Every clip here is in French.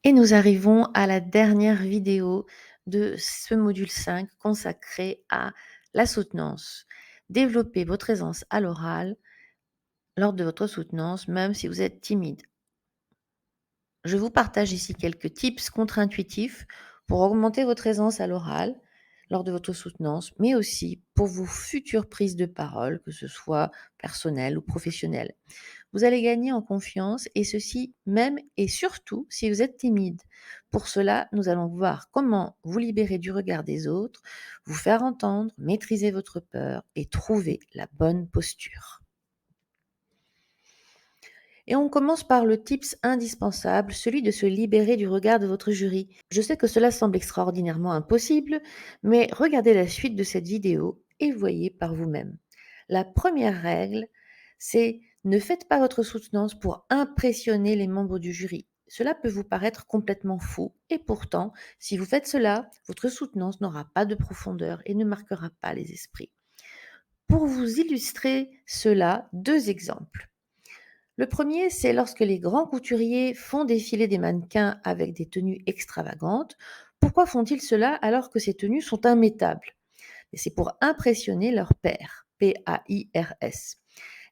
Et nous arrivons à la dernière vidéo de ce module 5 consacré à la soutenance. Développer votre aisance à l'oral lors de votre soutenance, même si vous êtes timide. Je vous partage ici quelques tips contre-intuitifs pour augmenter votre aisance à l'oral lors de votre soutenance, mais aussi pour vos futures prises de parole, que ce soit personnelles ou professionnelles. Vous allez gagner en confiance et ceci même et surtout si vous êtes timide. Pour cela, nous allons voir comment vous libérer du regard des autres, vous faire entendre, maîtriser votre peur et trouver la bonne posture. Et on commence par le tips indispensable, celui de se libérer du regard de votre jury. Je sais que cela semble extraordinairement impossible, mais regardez la suite de cette vidéo et voyez par vous-même. La première règle, c'est ne faites pas votre soutenance pour impressionner les membres du jury. Cela peut vous paraître complètement fou, et pourtant, si vous faites cela, votre soutenance n'aura pas de profondeur et ne marquera pas les esprits. Pour vous illustrer cela, deux exemples. Le premier, c'est lorsque les grands couturiers font défiler des mannequins avec des tenues extravagantes. Pourquoi font-ils cela alors que ces tenues sont immettables? Et c'est pour impressionner leur pairs, P-A-I-R-S.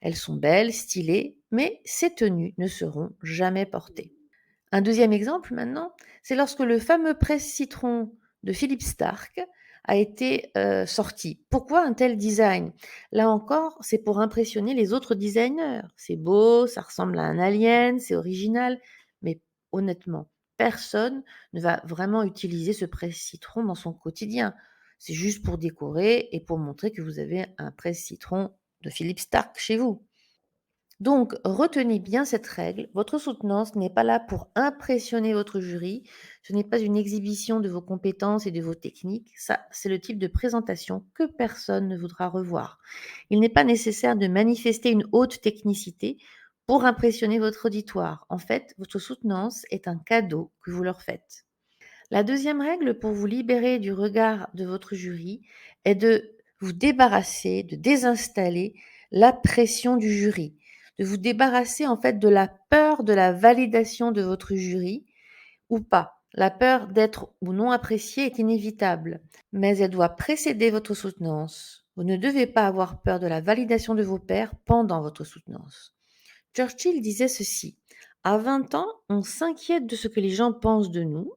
Elles sont belles, stylées, mais ces tenues ne seront jamais portées. Un deuxième exemple maintenant, c'est lorsque le fameux presse-citron de Philippe Stark a été sorti. Pourquoi un tel design? Là encore, c'est pour impressionner les autres designers. C'est beau, ça ressemble à un alien, c'est original, mais honnêtement, personne ne va vraiment utiliser ce presse-citron dans son quotidien. C'est juste pour décorer et pour montrer que vous avez un presse-citron de Philippe Stark chez vous. Donc, retenez bien cette règle. Votre soutenance n'est pas là pour impressionner votre jury. Ce n'est pas une exhibition de vos compétences et de vos techniques. Ça, c'est le type de présentation que personne ne voudra revoir. Il n'est pas nécessaire de manifester une haute technicité pour impressionner votre auditoire. En fait, votre soutenance est un cadeau que vous leur faites. La deuxième règle pour vous libérer du regard de votre jury est de vous débarrasser, de désinstaller la pression du jury, de vous débarrasser en fait de la peur de la validation de votre jury ou pas. La peur d'être ou non apprécié est inévitable, mais elle doit précéder votre soutenance. Vous ne devez pas avoir peur de la validation de vos pairs pendant votre soutenance. Churchill disait ceci: à 20 ans, on s'inquiète de ce que les gens pensent de nous.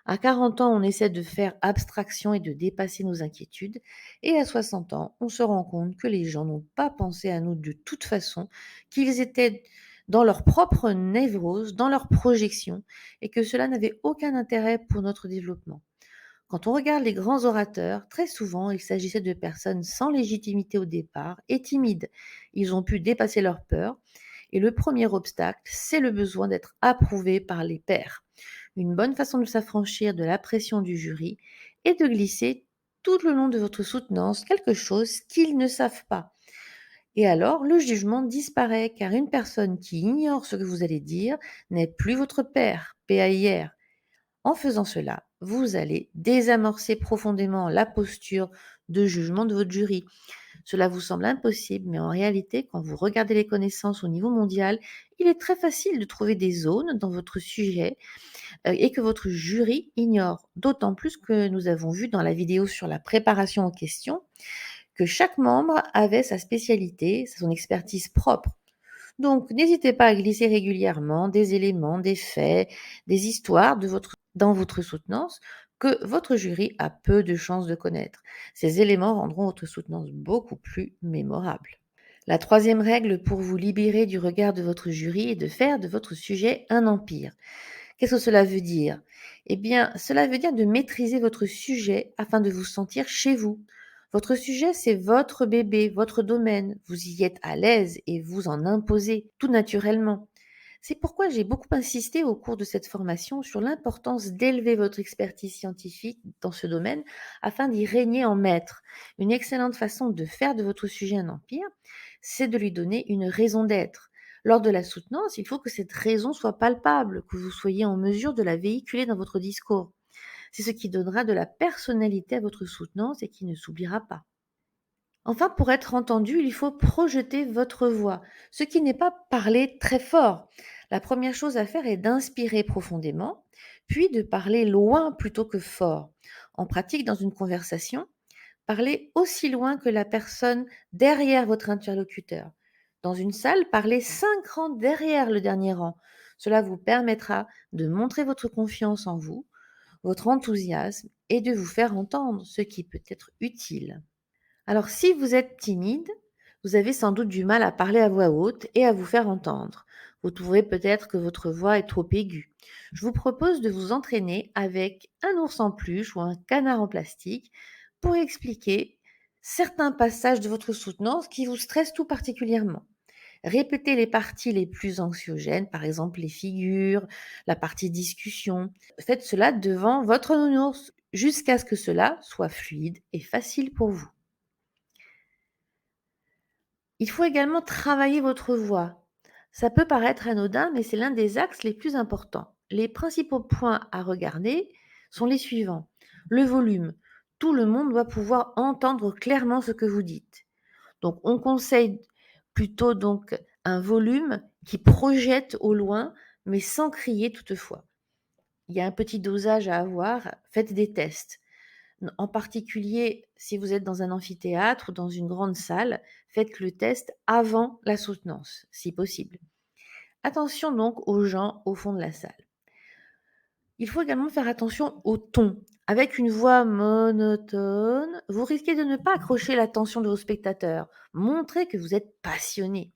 À 40 ans, on essaie de faire abstraction et de dépasser nos inquiétudes. Et à 60 ans, on se rend compte que les gens n'ont pas pensé à nous de toute façon, qu'ils étaient dans leur propre névrose, dans leur projection, et que cela n'avait aucun intérêt pour notre développement. Quand on regarde les grands orateurs, très souvent, il s'agissait de personnes sans légitimité au départ et timides. Ils ont pu dépasser leur peur. Et le premier obstacle, c'est le besoin d'être approuvé par les pairs. Une bonne façon de s'affranchir de la pression du jury est de glisser tout le long de votre soutenance quelque chose qu'ils ne savent pas. Et alors, le jugement disparaît, car une personne qui ignore ce que vous allez dire n'est plus votre pair, PAIR. En faisant cela, vous allez désamorcer profondément la posture de jugement de votre jury. Cela vous semble impossible, mais en réalité, quand vous regardez les connaissances au niveau mondial, il est très facile de trouver des zones dans votre sujet et que votre jury ignore. D'autant plus que nous avons vu dans la vidéo sur la préparation aux questions que chaque membre avait sa spécialité, son expertise propre. Donc, n'hésitez pas à glisser régulièrement des éléments, des faits, des histoires dans votre soutenance que votre jury a peu de chances de connaître. Ces éléments rendront votre soutenance beaucoup plus mémorable. La troisième règle pour vous libérer du regard de votre jury est de faire de votre sujet un empire. Qu'est-ce que cela veut dire? Eh bien, cela veut dire de maîtriser votre sujet afin de vous sentir chez vous. Votre sujet, c'est votre bébé, votre domaine. Vous y êtes à l'aise et vous en imposez tout naturellement. C'est pourquoi j'ai beaucoup insisté au cours de cette formation sur l'importance d'élever votre expertise scientifique dans ce domaine afin d'y régner en maître. Une excellente façon de faire de votre sujet un empire, c'est de lui donner une raison d'être. Lors de la soutenance, il faut que cette raison soit palpable, que vous soyez en mesure de la véhiculer dans votre discours. C'est ce qui donnera de la personnalité à votre soutenance et qui ne s'oubliera pas. Enfin, pour être entendu, il faut projeter votre voix, ce qui n'est pas parler très fort. La première chose à faire est d'inspirer profondément, puis de parler loin plutôt que fort. En pratique, dans une conversation, parlez aussi loin que la personne derrière votre interlocuteur. Dans une salle, parlez 5 rangs derrière le dernier rang. Cela vous permettra de montrer votre confiance en vous, votre enthousiasme et de vous faire entendre, ce qui peut être utile. Alors si vous êtes timide, vous avez sans doute du mal à parler à voix haute et à vous faire entendre. Vous trouverez peut-être que votre voix est trop aiguë. Je vous propose de vous entraîner avec un ours en peluche ou un canard en plastique pour expliquer certains passages de votre soutenance qui vous stressent tout particulièrement. Répétez les parties les plus anxiogènes, par exemple les figures, la partie discussion. Faites cela devant votre nounours jusqu'à ce que cela soit fluide et facile pour vous. Il faut également travailler votre voix. Ça peut paraître anodin, mais c'est l'un des axes les plus importants. Les principaux points à regarder sont les suivants. Le volume. Tout le monde doit pouvoir entendre clairement ce que vous dites. Donc, on conseille plutôt donc un volume qui projette au loin, mais sans crier toutefois. Il y a un petit dosage à avoir. Faites des tests. En particulier, si vous êtes dans un amphithéâtre ou dans une grande salle, faites le test avant la soutenance, si possible. Attention donc aux gens au fond de la salle. Il faut également faire attention au ton. Avec une voix monotone, vous risquez de ne pas accrocher l'attention de vos spectateurs. Montrez que vous êtes passionné.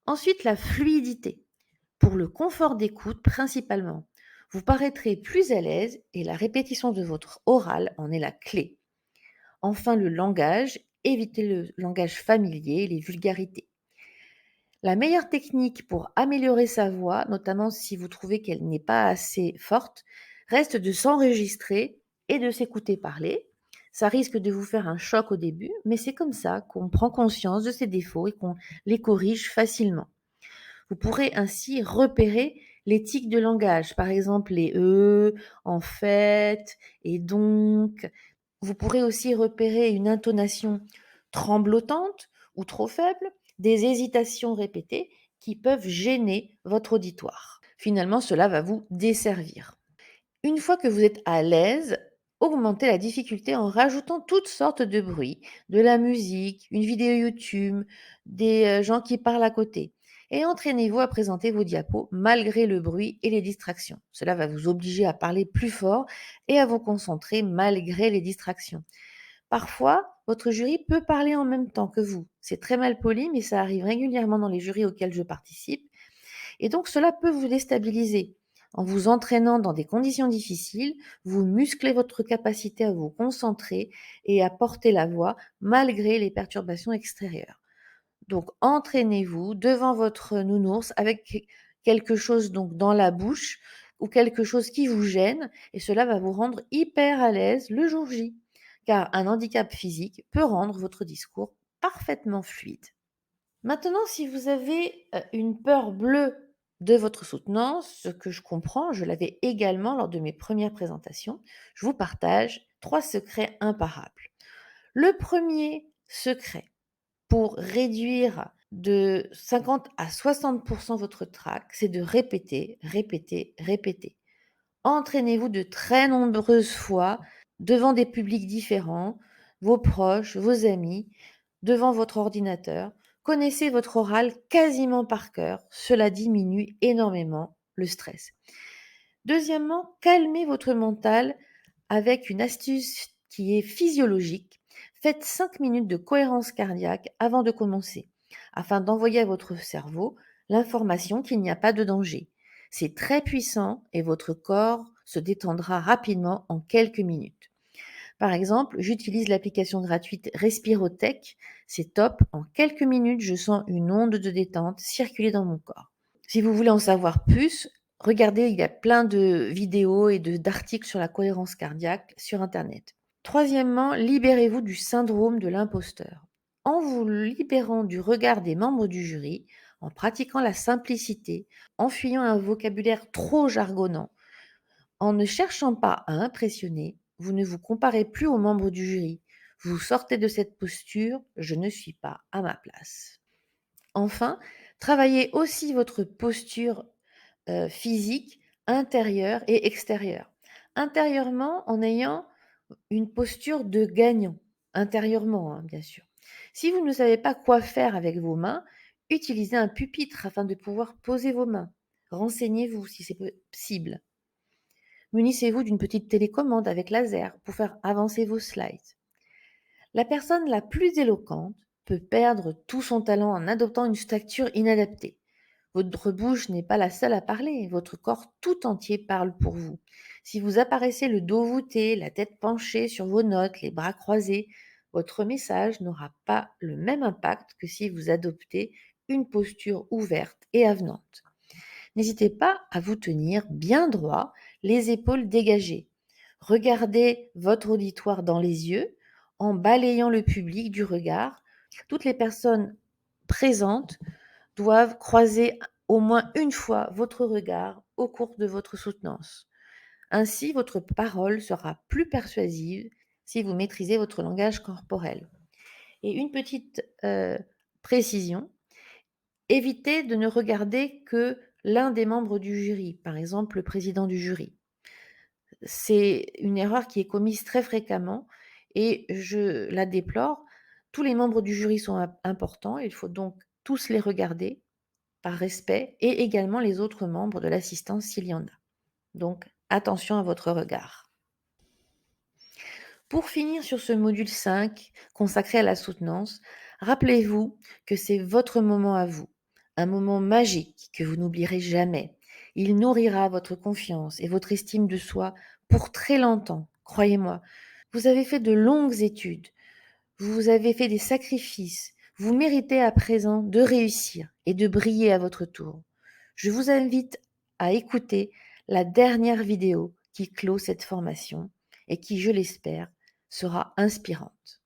Ensuite, la fluidité. Pour le confort d'écoute principalement. Vous paraîtrez plus à l'aise et la répétition de votre oral en est la clé. Enfin, le langage, évitez le langage familier et les vulgarités. La meilleure technique pour améliorer sa voix, notamment si vous trouvez qu'elle n'est pas assez forte, reste de s'enregistrer et de s'écouter parler. Ça risque de vous faire un choc au début, mais c'est comme ça qu'on prend conscience de ses défauts et qu'on les corrige facilement. Vous pourrez ainsi repérer les tics de langage, par exemple les en fait et donc. Vous pourrez aussi repérer une intonation tremblotante ou trop faible, des hésitations répétées qui peuvent gêner votre auditoire. Finalement, cela va vous desservir. Une fois que vous êtes à l'aise, augmentez la difficulté en rajoutant toutes sortes de bruits, de la musique, une vidéo YouTube, des gens qui parlent à côté. Et entraînez-vous à présenter vos diapos malgré le bruit et les distractions. Cela va vous obliger à parler plus fort et à vous concentrer malgré les distractions. Parfois, votre jury peut parler en même temps que vous. C'est très mal poli, mais ça arrive régulièrement dans les jurys auxquels je participe. Et donc, cela peut vous déstabiliser. En vous entraînant dans des conditions difficiles, vous musclez votre capacité à vous concentrer et à porter la voix malgré les perturbations extérieures. Donc, entraînez-vous devant votre nounours avec quelque chose donc dans la bouche ou quelque chose qui vous gêne et cela va vous rendre hyper à l'aise le jour J. Car un handicap physique peut rendre votre discours parfaitement fluide. Maintenant, si vous avez une peur bleue de votre soutenance, ce que je comprends, je l'avais également lors de mes premières présentations, je vous partage 3 secrets imparables. Le premier secret pour réduire de 50 à 60 votre trac, c'est de répéter, répéter, répéter. Entraînez-vous de très nombreuses fois devant des publics différents, vos proches, vos amis, devant votre ordinateur. Connaissez votre oral quasiment par cœur. Cela diminue énormément le stress. Deuxièmement, calmez votre mental avec une astuce qui est physiologique. Faites 5 minutes de cohérence cardiaque avant de commencer, afin d'envoyer à votre cerveau l'information qu'il n'y a pas de danger. C'est très puissant et votre corps se détendra rapidement en quelques minutes. Par exemple, j'utilise l'application gratuite Respirotech. C'est top. En quelques minutes, je sens une onde de détente circuler dans mon corps. Si vous voulez en savoir plus, regardez, il y a plein de vidéos et d'articles sur la cohérence cardiaque sur Internet. Troisièmement, libérez-vous du syndrome de l'imposteur. En vous libérant du regard des membres du jury, en pratiquant la simplicité, en fuyant un vocabulaire trop jargonnant, en ne cherchant pas à impressionner, vous ne vous comparez plus aux membres du jury. Vous sortez de cette posture, je ne suis pas à ma place. Enfin, travaillez aussi votre posture physique intérieure et extérieure. Intérieurement, en ayant une posture de gagnant, intérieurement, hein, bien sûr. Si vous ne savez pas quoi faire avec vos mains, utilisez un pupitre afin de pouvoir poser vos mains. Renseignez-vous si c'est possible. Munissez-vous d'une petite télécommande avec laser pour faire avancer vos slides. La personne la plus éloquente peut perdre tout son talent en adoptant une stature inadaptée. Votre bouche n'est pas la seule à parler, votre corps tout entier parle pour vous. Si vous apparaissez le dos voûté, la tête penchée sur vos notes, les bras croisés, votre message n'aura pas le même impact que si vous adoptez une posture ouverte et avenante. N'hésitez pas à vous tenir bien droit, les épaules dégagées. Regardez votre auditoire dans les yeux en balayant le public du regard. Toutes les personnes présentes doivent croiser au moins une fois votre regard au cours de votre soutenance. Ainsi, votre parole sera plus persuasive si vous maîtrisez votre langage corporel. Et une petite précision, évitez de ne regarder que l'un des membres du jury, par exemple le président du jury. C'est une erreur qui est commise très fréquemment et je la déplore. Tous les membres du jury sont importants, il faut donc tous les regarder par respect et également les autres membres de l'assistance s'il y en a. Donc attention à votre regard. Pour finir sur ce module 5 consacré à la soutenance, rappelez-vous que c'est votre moment à vous, un moment magique que vous n'oublierez jamais. Il nourrira votre confiance et votre estime de soi pour très longtemps, croyez-moi. Vous avez fait de longues études, vous avez fait des sacrifices, vous méritez à présent de réussir et de briller à votre tour. Je vous invite à écouter la dernière vidéo qui clôt cette formation et qui, je l'espère, sera inspirante.